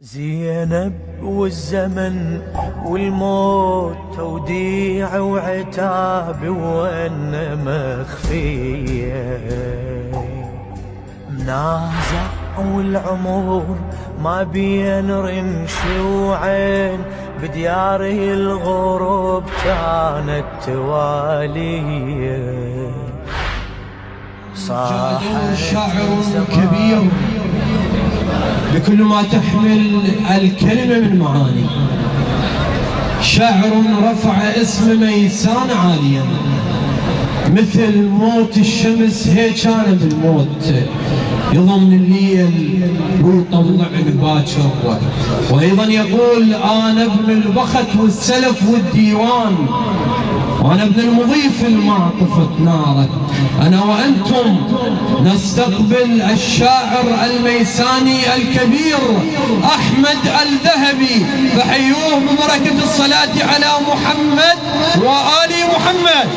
زينب والزمن والموت توديع وعتاب وأن مخفية منازع والعمر ما بين رمش وعين بدياره الغروب كانت توالية صاحب شاعر كبير بكل ما تحمل الكلمة من معاني. شاعر رفع اسم ميسان عاليا مثل موت الشمس هيك أنا بالموت يضمن الليل ويطلعني باكر. وأيضا يقول أنا ابن البخت والسلف والديوان وأنا ابن المضيف ما طفت ناره. أنا وأنتم نستقبل الشاعر الميساني الكبير أحمد الذهبي، فحيوه ببركة الصلاة على محمد وآل محمد.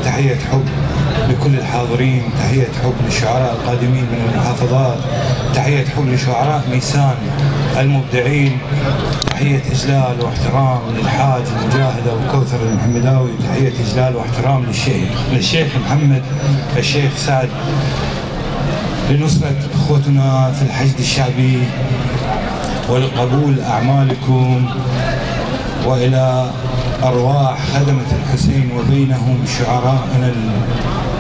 تحية حب لكل الحاضرين، تحية حب للشعراء القادمين من المحافظات، تحية حب لشعراء ميسان المبدعين، تحية إجلال واحترام للحاج المجاهد أبو كوثر المحمداوي، تحية إجلال واحترام للشيخ محمد الشيخ سعد لنصرة أخوتنا في الحشد الشعبي ولقبول أعمالكم، وإلى أرواح خدمة الحسين وبينهم شعراءنا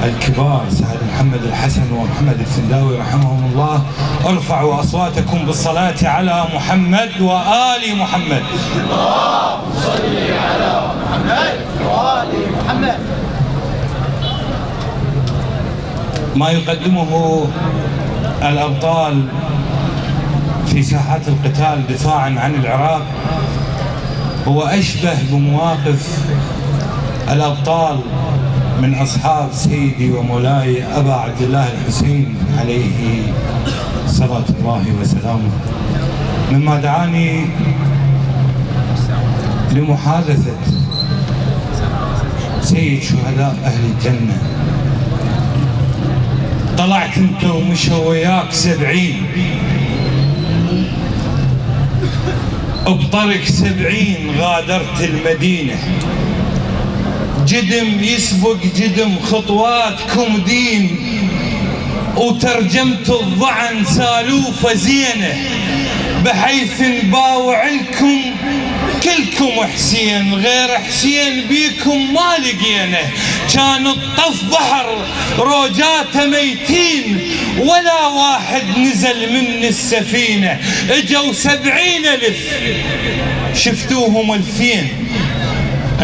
الكبار سعد محمد الحسن ومحمد الفنداوي رحمهم الله. ارفعوا أصواتكم بالصلاة على محمد وآل محمد. اللهم صل على محمد وآل محمد. ما يقدمه الأبطال في ساحات القتال دفاعا عن العراق هو أشبه بمواقف الأبطال من أصحاب سيدي ومولاي أبا عبد الله الحسين عليه صلاة الله وسلامه، مما دعاني لمحادثة سيد شهداء أهل الجنة. طلعت انت ومشوا وياك 70 بطرق 70 غادرت المدينة، جدم يسبق جدم خطواتكم دين، وترجمت الضعن سالوفة زينة، بحيث نباوع لكم كلكم حسين، غير حسين بيكم ما لقينا. كان الطف بحر روجاته ميتين ولا واحد نزل من السفينة، اجوا 70,000 شفتوهم 2000،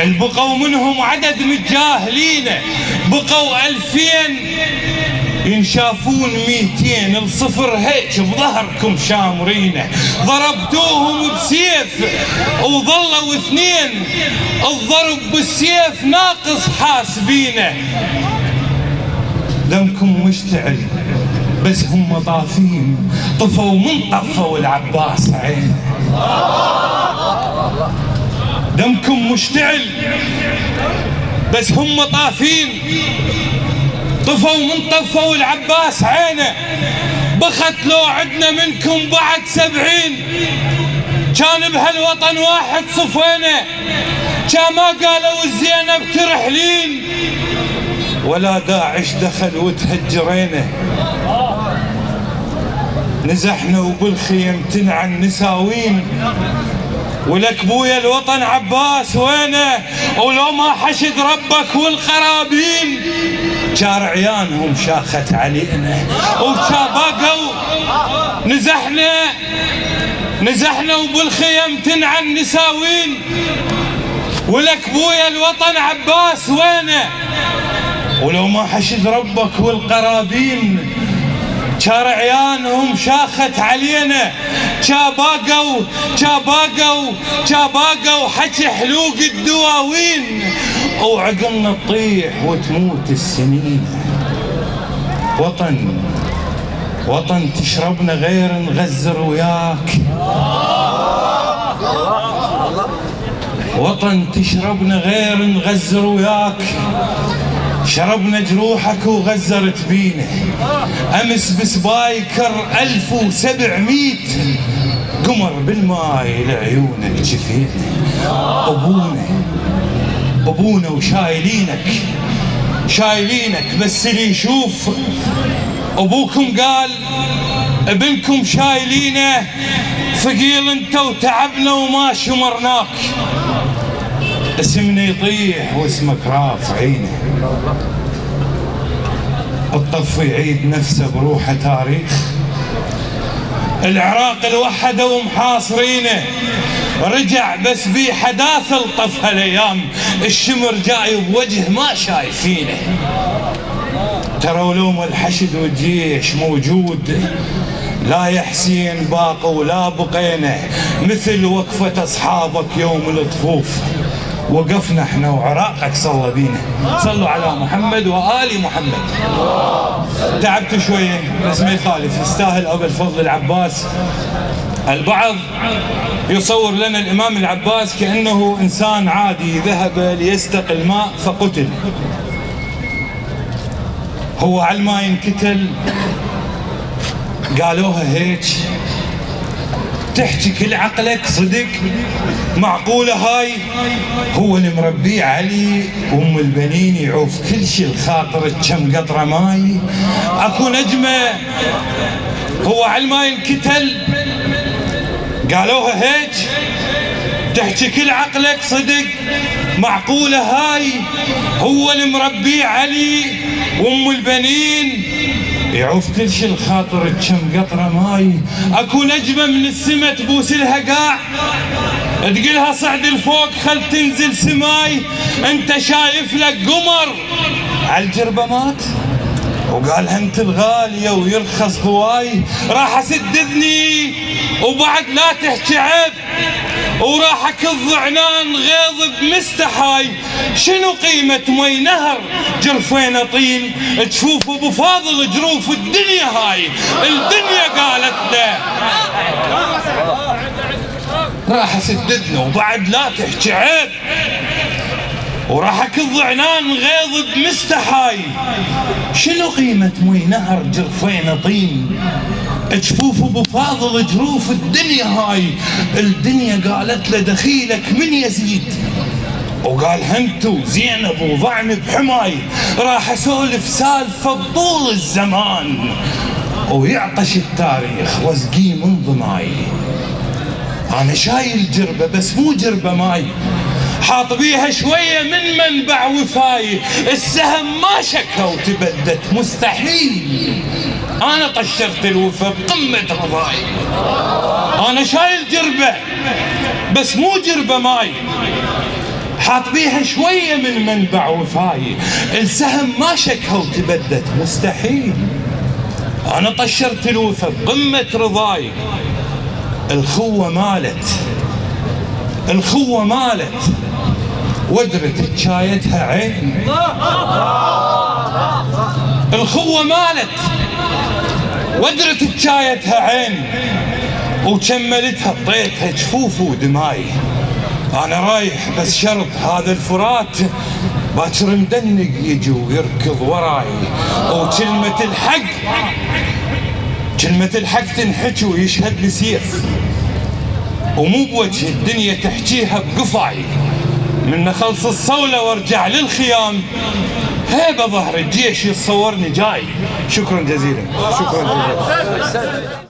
البقوا منهم عدد متجاهلين، بقوا 2000 ينشافون 200 الصفر هيك بظهركم شامرينه، ضربتوهم بسيف وظلوا 2، الضرب بالسيف ناقص حاسبينه. دمكم مشتعل بس هم طافين، طفوا من طفوا العباس عينه. دمكم مشتعل بس هم طافين، طفوا من طفوا العباس عينه. بخت لو عدنا منكم بعد 70 كان بهالوطن واحد صفينا، كان ما قالوا الزينب ترحلين ولا داعش دخل وتهجرينا. نزحنا وبالخيم تنعن نساوين، ولك بويا الوطن عباس وينه، ولو ما حشد ربك والقرابين جار عيانهم شاخت علينا. وشابقوا نزحنا وبالخيم تنعن نساوين، ولك بويا الوطن عباس وينه، ولو ما حشد ربك والقرابين جار عيانهم شاخت علينا. شاباقوا حكي حلوق الدواوين، وعقلنا تطيح وتموت السنين. وطن تشربنا غير نغزر وياك، وطن تشربنا غير نغزر وياك. شربنا جروحك وغزرت بينا، امس بسبايكر 1700 قمر بالماي لعيونك جفينا. ابونا وشايلينك بس اللي يشوف ابوكم قال ابنكم شايلينه، ثقيل انت وتعبنا وما شمرناك. اسمنا يطيح واسمك رافعينه، الطف يعيد نفسه بروحه تاريخ. العراق الوحده ومحاصرينه، رجع بس بيه حداث الطف هالايام، الشمر جاي بوجه ما شايفينه. ترى ولوم الحشد والجيش موجود، لا يا حسين باقوا ولا بقينا، مثل وقفة اصحابك يوم الطفوف وقفنا احنا وعراقك صلى بينا. صلوا على محمد وآل محمد. تعبت شوية بس ما يخالف، يستاهل أبو الفضل العباس. البعض يصور لنا الإمام العباس كأنه إنسان عادي ذهب ليستقي الماء فقتل. هو على ما ينقتل قالوها هيك، تحكي كل عقلك صدق، معقولة هاي؟ هو اللي مربيه علي وام البنين يعوف كل شي الخاطر كم قطرة ماي. اكو نجمة هو على ما ينقتل قالوها هيك، تحكي كل عقلك صدق، معقولة هاي؟ هو اللي مربيه علي وام البنين يعوف كل شي الخاطر كم قطرة ماي. اكو نجمة من السما تبوس لها قاع، تقلها صعد الفوق خل تنزل سماي. انت شايف لك قمر عالجربة مات، وقالها انت الغالية ويرخص ضواي. راح اسد اذني وبعد لا تحكي عيب، وراح اكظ عنان غيظ بمستحاي. شنو قيمة مي نهر جرفين طين، تشوف ابو فاضل جروف الدنيا هاي، الدنيا قالت له. راح اسد اذنه وبعد لا تحكي عيب، وراح اكظ عنان غيظ بمستحاي. شنو قيمة مي نهر جرفين طين، جفوف ابو فاضل جروف الدنيا هاي، الدنيا قالت له دخيلك من يزيد، وقال هنتو زينب وضعني بحماي. راح اسولف سالفه بطول الزمان، ويعطش التاريخ واسقيه من ضماي. انا شايل جربه بس مو جربه ماي، حاط بيها شويه من منبع وفاي. السهم ما شكى وتبدت مستحيل، انا طشرت الوفا بقمه رضاي. انا شايل جربه بس مو جربه ماي، حاط بيها شويه من منبع وفاي. السهم ما شكى وتبدت مستحيل، انا طشرت الوفا بقمه رضاي. الخوه مالت ودرت شايتها عين. الخوه مالت ودرت شايتها عين، وكملتها بطيتها جفوف ودماي. انا رايح بس شرط هذا الفرات، باكر مدنق يجي ويركض وراي. وكلمة الحق تنحكي ويشهد لي سيف، ومو بوجه الدنيا تحكيها بقفاي. من خلص الصولة وارجع للخيام، هيبة ظهر الجيش يتصورني جاي. شكرا جزيلا.